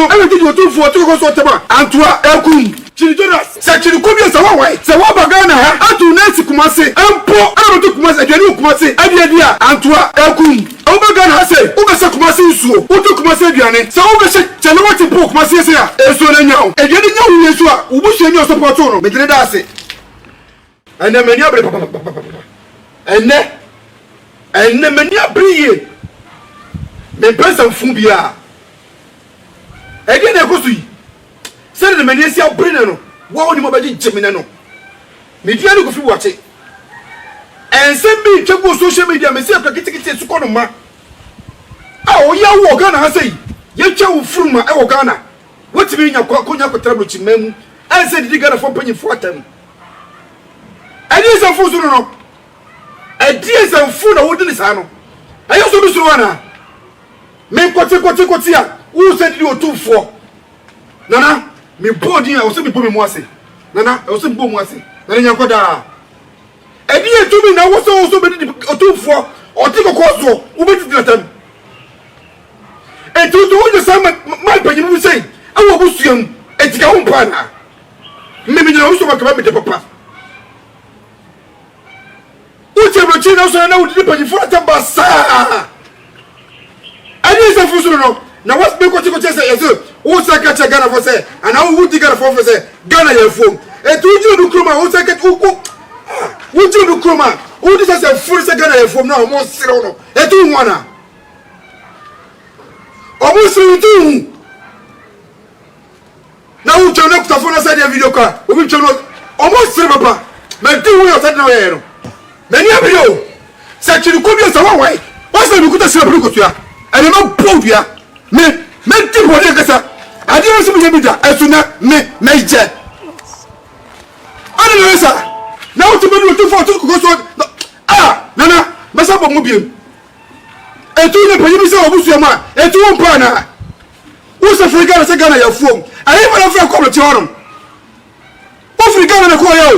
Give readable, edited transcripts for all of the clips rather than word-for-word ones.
no everything you do for to go so tema Antoa Ekun Chiri Jonas se chiri kobi se wa wai se wa bagana ha atu nesi kumase empo aroto kumase adwani kumase adia Antoa Ekun o bagana ha se o be se kumase nsuo o to kumase aduane se o be se chele wati po kumase se ya eso na nyawo adwani nyawo yesu a ubusu enyo support no medine da ase ene mani abre papa ene mani abre me pesa fun bia ege na ekosu yi se de mani esi abre ne no wo oni mo baji jemine no me dia no ko fi wache ensem bi twego social media me se akwa kitikiti su kono ma a o ya wo Ghana ha sei ye twa wo furuma e wo Ghana wotimi nya kwa konya kwatra bro chimemu ense didi Ghana fo panyi fo atam edi se fu su no edi se fu na wodi ni sa no ayo so bi su wana me kote a wo se didi otufo nana me body a wo se me bo me mu ase nana wo se bo mu ase nana nya koda edi etumi na wo so be didi otufo oti kokoso wo be didi atam etu do wo se ma panyi mu sei awo busuam etika wo mpana me nyina wo so makaba me de papa uche brochi na so na wo didi panyi fo atamba sa ani se fu so no na was be ko say yeso wo se ka che Ghana for say ana wo di Ghana for say Ghana ye fom etu ju du kroma wo se ka wo ju du kroma wo di say fu se Ghana ye fom na mo sire no etu nwana o mo sire tu na wo cho na kuta fo na say dia video ka o bi cho no o mo sire papa me di wo yo say na ye no me ni abiyo se chiri ko bi se wa wai wa se bi kuta sire bru ko tua ene ma powia me ti bode kasa ade o se bi da esuna me je ade no sa na o to be no to for to ko so nana masa bo mu biem etu ne panyi bi se obusu ma etu won pa na wo se Afrika se Ghana ya fuom ayi ma na fra ko ti horum o Afrika na ko ya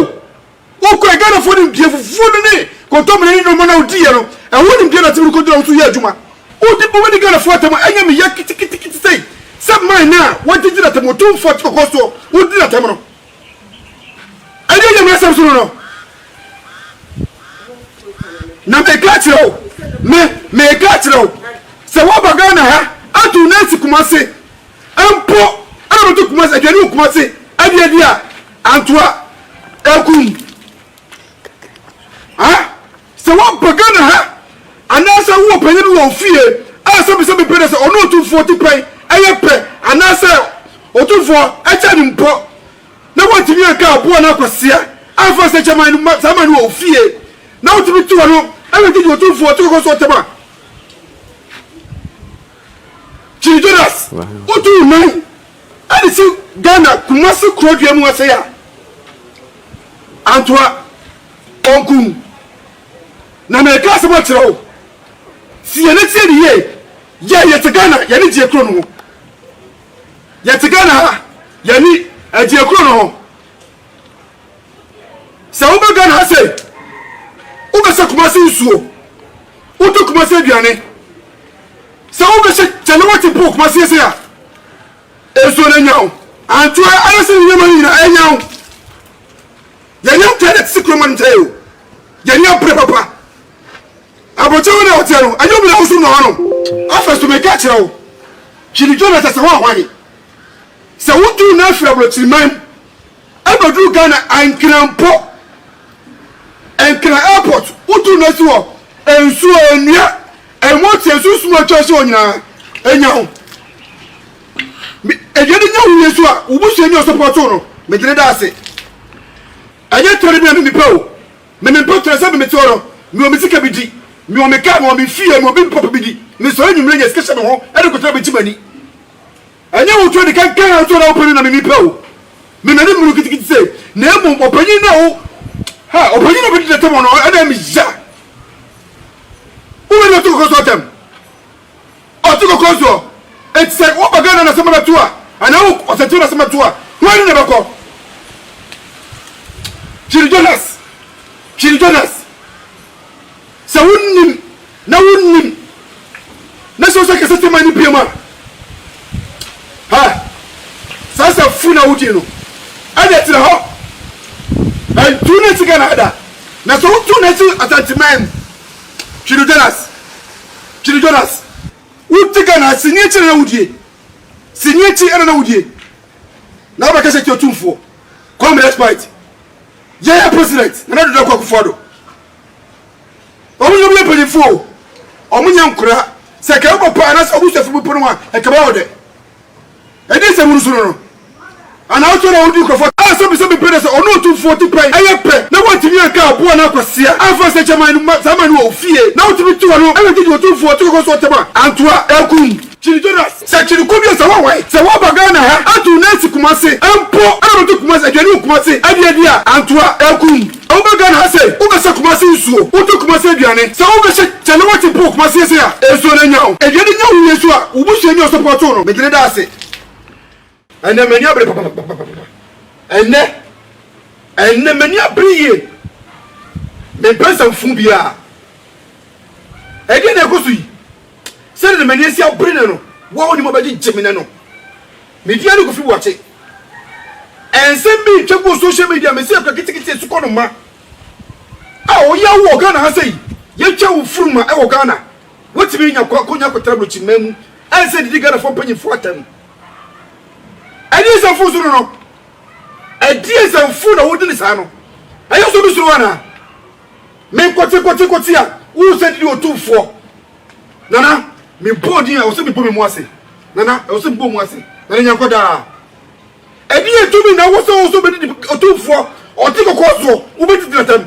o ko Ghana fo ni bie fufu ni ko to me ni no mo na odi ye no e wo ni bie na ti ko dira so ye adwuma o di bo we Ghana fo atama anya me ya kiti sei se man na wo di dira tamo to fo ti ko so wo dira tamo no ayi ye me sam so no na me kachiro me kachiro se wo bagana ha atu nesi kumase empo ana to kumase adwani kumase adia Antoa Ekun se wo bagana ha anasa wo panyin wo fie asa bi se be pede se ono to 40 pen eye pe anasa otufo echa ni mpo na wo timi aka abo na kwasia afa se chaman saman wo fie na wo timi tuwa no ebe ti otufo to ko so tema Chiri Jonas otu man ani si Ghana kumasi krodua mu ase ya Antoa Ekun na me ka se mo kire si ene tie ni ye te Ghana ye ni die kro no ye te Ghana ye ni die kro no se wo be Ghana se wo be se kumasi nsuo wo to kumasi aduane se wo be se chele wati po kumasi se ya eso na nyawo Antoa ayese ni nyama ni na enyawo ye nyam tele sikro man tayo ye nyam pre papa abocho na hotelo anyo bi na usu no hono afes to make catch o Chiri Jonas se wa hwani se wutu na afrablo chiriman abadu Ghana ankrampo enkra airport wutu na si wo ensu enua emoti ensu mo twese onyina enyawo ejeni nyawo yesu a ubusu enyo support no medire da ase aye tori bi mi pewo me potro se me toro mi o mi sika bidi mi o me ka mo mi fie mo bi pop bidi mi so enumre nya skesha me ho e de kotra be timani anya wo to de kan to na opani na mi pewo me na ni mu kitikiti se na emu opani na wo opani na bidi de temo no e na mi ja o me no to ko so tem o to ko so it's like wo bagana na sama tua ana wo o se tua na sama tua wani ne bako Chiri Jonas se wunnim na so se kese tema ni biema fu na wudi no ade tira ho and tu na tika na ada na so tu na ti atantiman Chidi Jonas utika na sinye chi na wudi sinye chi ana na wudi na ba kase ti otumfo come respect yeah president na do kwa kufodo omu yo bia pedifo omu nyankura se ka ko pa na so bu sefu bu pono e ka ba ode e dey se murusu no ana auto na odi ko fo a so bi pede se ono otumfo ti pai aye pe na wati mi ka abo na kwasia afa se chaman sama no ofie na woti bi tu no e ti otumfo ti ko so tema antoa ekum Chidi Jonas se chiri ko bi se wa wai se wa baga na ha atu na si kumase empo ana to kumase adwani kumase ade a antoa ekum o baga na ha se o be se kumase nsuo o to kumase aduane se o be se chele wati po kumase se a eso na nyawo adwani nyawo yesu a wo bu se nyawo support no me gire da ase ene mani abre papa ene mani abre me pesa mfu bia ege na kosu yi se de mani esi abre no wo oni mo baji jemine no media no ko fi wache ensem bi twego social media me se akwa kitikiti su kono ma a o ya wo Ghana ha sei ye twa wo furuma e wo Ghana wotimi nya kwa konya kwatara chi memu ense didi Ghana fo panyi fo atam edi se fu suru no edi se fu na wodi ni sa no ayo so bi suru wana me kote a wo se didi otumfo nana me body a wo se me bo me mu ase nana wo se bo mu ase nana nya koda edi etumi na wo so be didi otumfo o ti ko so wo be didi atam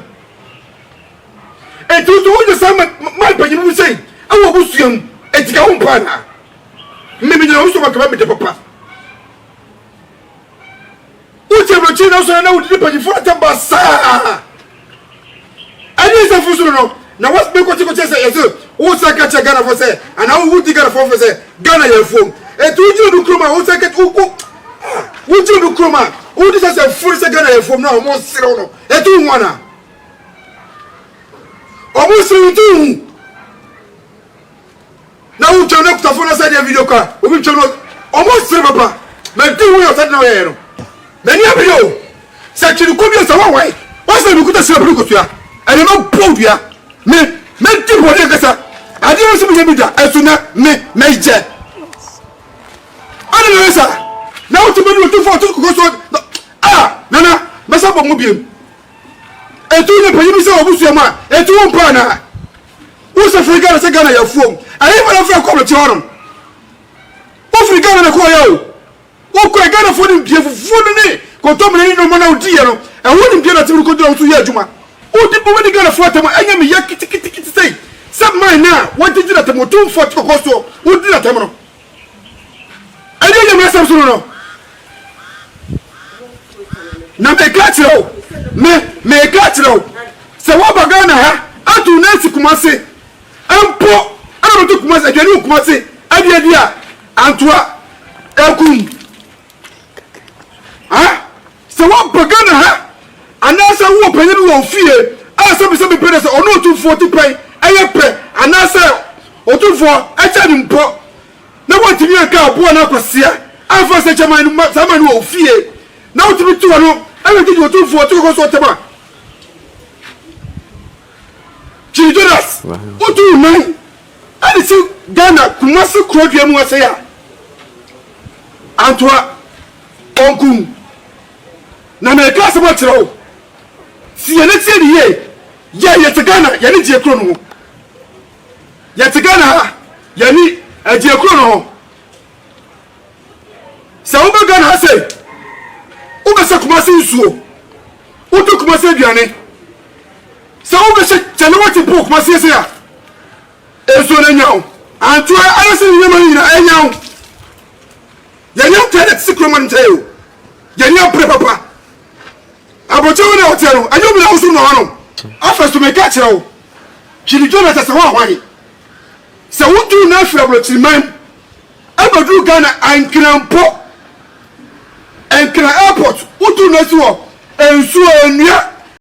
etu to wo se ma panyi mu sei awo busuam etika wo mpa na me me na wo so ba ka me de papa uche brochi na so na wudi panyi fo atamba sa ani se fu so no na was be ko ti say yeso wo sa ka che Ghana fo say ana wo wudi Ghana fo say Ghana ye fo etu uji du kroma wo say ka uji du kroma wo di say fu say Ghana ye fo na o mo sire no etu nwana o mo sire tu na wo che na kuta fo na say dia video ka o bi che no o mo sire papa me di wo yo say na ye no many abio se chiri ko bi se wa wai wa se bi kuta se bi ko tua ene ma podua me ti bo de kasa ade wo se bi da esuna me je ana no sa na wo ti bi no to fo to ko so nana me sa bo mu biem etu ne panyi bi se obusu ma etu wo mpa na wo se Afrika se Ghana ya fuom ayi ma na fa ko lo ti horom Afrika na ko ya o wo ko Ghana fo ni bie fufu ni ko to me ni no na odi ye no e wo ni bie na timu ko do so ye adwuma o di bo we Ghana fo atam anya me ya kiti sei se man na wo di na tam to fo to ko so wo di na tam no ayi ye me sam so no na me ka tiro me ka tiro se wo ba Ghana ha atu na si kumase empo ana to kumase adwani kumase adi a antoa ekum se wa bagana ha anasa wo panyin wo fie a se bi pede se ono otumfo ti pai aye pe anasa otumfo acha ni mpo na wo timi aka abo na kwasia afa se chaman sama ni wo fie na wo timi tu no aye ti otumfo ti ko so tema Chidi Jonas otu man ani si Ghana kumasi krodua mu ase ya antoa onkum na me ka se mo kire o si ye ne tie ni ye te Ghana ye ni je kro no ye te Ghana ye ni je kro no se o be Ghana se o be se kumasi nsuo o to kumasi aduane se o be se chele wati po kumasi se ya eso na nyawo antoa arase ni nyama ni na enyawo ye nyam tele sikroman tayo ye nyam pre papa abocho na hotelo anyo bi na usu no hono afasto me ka kire wo Chidi Jonas se wa hwani se wudu na afrablo chiriman abadu Ghana ankrampo airport wudu na si wo ensu enua